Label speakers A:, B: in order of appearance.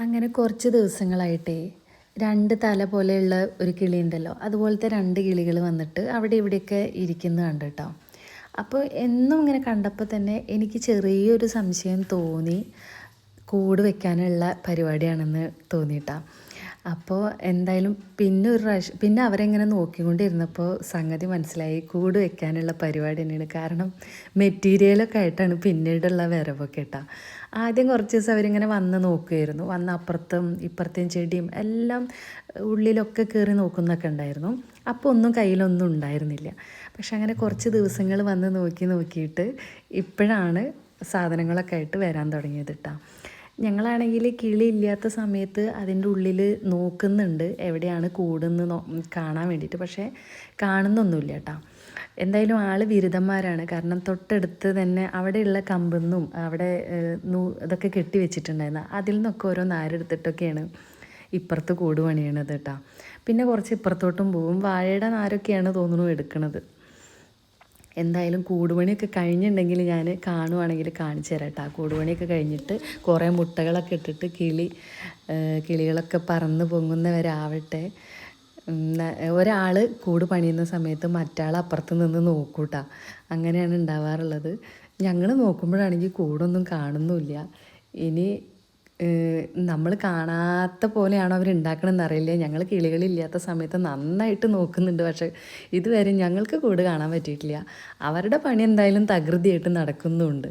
A: അങ്ങനെ കുറച്ച് ദിവസങ്ങളായിട്ടേ 2 തല പോലെയുള്ള ഒരു കിളിയുണ്ടല്ലോ, അതുപോലത്തെ 2 കിളികൾ വന്നിട്ട് അവിടെ ഇവിടെയൊക്കെ ഇരിക്കുന്നത് കണ്ടു. അപ്പോൾ എന്നും ഇങ്ങനെ കണ്ടപ്പോൾ തന്നെ എനിക്ക് ചെറിയൊരു സംശയം തോന്നി, കൂട് വെക്കാനുള്ള പരിപാടിയാണെന്ന് തോന്നിയിട്ടാ. അപ്പോൾ എന്തായാലും പിന്നെ അവരെങ്ങനെ നോക്കിക്കൊണ്ടിരുന്നപ്പോൾ സംഗതി മനസ്സിലായി, കൂട് വെക്കാനുള്ള പരിപാടി തന്നെയാണ്. കാരണം മെറ്റീരിയലൊക്കെ ആയിട്ടാണ് പിന്നീടുള്ള വരവൊക്കെ കേട്ടോ. ആദ്യം കുറച്ച് ദിവസം അവരിങ്ങനെ വന്ന് നോക്കുമായിരുന്നു, വന്ന് അപ്പുറത്തും ഇപ്പുറത്തെയും ചെടിയും എല്ലാം ഉള്ളിലൊക്കെ കയറി നോക്കുന്നൊക്കെ ഉണ്ടായിരുന്നു. അപ്പോൾ ഒന്നും കയ്യിലൊന്നും ഉണ്ടായിരുന്നില്ല. പക്ഷെ അങ്ങനെ കുറച്ച് ദിവസങ്ങൾ വന്ന് നോക്കിയിട്ട് ഇപ്പോഴാണ് സാധനങ്ങളൊക്കെ ആയിട്ട് വരാൻ തുടങ്ങിയത് കേട്ടോ. ഞങ്ങളാണെങ്കിൽ കിളി ഇല്ലാത്ത സമയത്ത് അതിൻ്റെ ഉള്ളിൽ നോക്കുന്നുണ്ട് എവിടെയാണ് കൂടുന്ന് കാണാൻ വേണ്ടിയിട്ട്. പക്ഷേ കാണുന്നൊന്നുമില്ല കേട്ടോ. എന്തായാലും ആൾ ബിരുദന്മാരാണ്. കാരണം തൊട്ടടുത്ത് തന്നെ അവിടെയുള്ള കമ്പെന്നും അവിടെ ഇതൊക്കെ കെട്ടി വെച്ചിട്ടുണ്ടായിരുന്നു. അതിൽ നിന്നൊക്കെ ഓരോ നാരെടുത്തിട്ടൊക്കെയാണ് ഇപ്പുറത്ത് കൂട് പണിയണത് കേട്ടോ. പിന്നെ കുറച്ച് ഇപ്പുറത്തോട്ടും പോവും. വാഴയുടെ നാരൊക്കെയാണ് തോന്നുന്നു എടുക്കണത്. എന്തായാലും കൂടുപണിയൊക്കെ കഴിഞ്ഞിട്ടുണ്ടെങ്കിൽ ഞാൻ കാണുവാണെങ്കിൽ കാണിച്ചു തരാം കേട്ടോ. കൂടുപണിയൊക്കെ കഴിഞ്ഞിട്ട് കുറേ മുട്ടകളൊക്കെ ഇട്ടിട്ട് കിളികളൊക്കെ പറന്ന് പൊങ്ങുന്നവരാവട്ടെ. ഒരാൾ കൂട് പണിയുന്ന സമയത്ത് മറ്റാൾ അപ്പുറത്ത് നിന്ന് നോക്കൂട്ടാ. അങ്ങനെയാണ് ഉണ്ടാവാറുള്ളത്. ഞങ്ങൾ നോക്കുമ്പോഴാണെങ്കിൽ കൂടൊന്നും കാണുന്നുമില്ല. ഇനി നമ്മൾ കാണാത്ത പോലെയാണോ അവരുണ്ടാക്കണമെന്ന് അറിയില്ല. ഞങ്ങൾ കിളികളില്ലാത്ത സമയത്ത് നന്നായിട്ട് നോക്കുന്നുണ്ട്. പക്ഷേ ഇതുവരെ ഞങ്ങൾക്ക് കൂട് കാണാൻ പറ്റിയിട്ടില്ല. അവരുടെ പണി എന്തായാലും തകൃതിയായിട്ട് നടക്കുന്നുമുണ്ട്.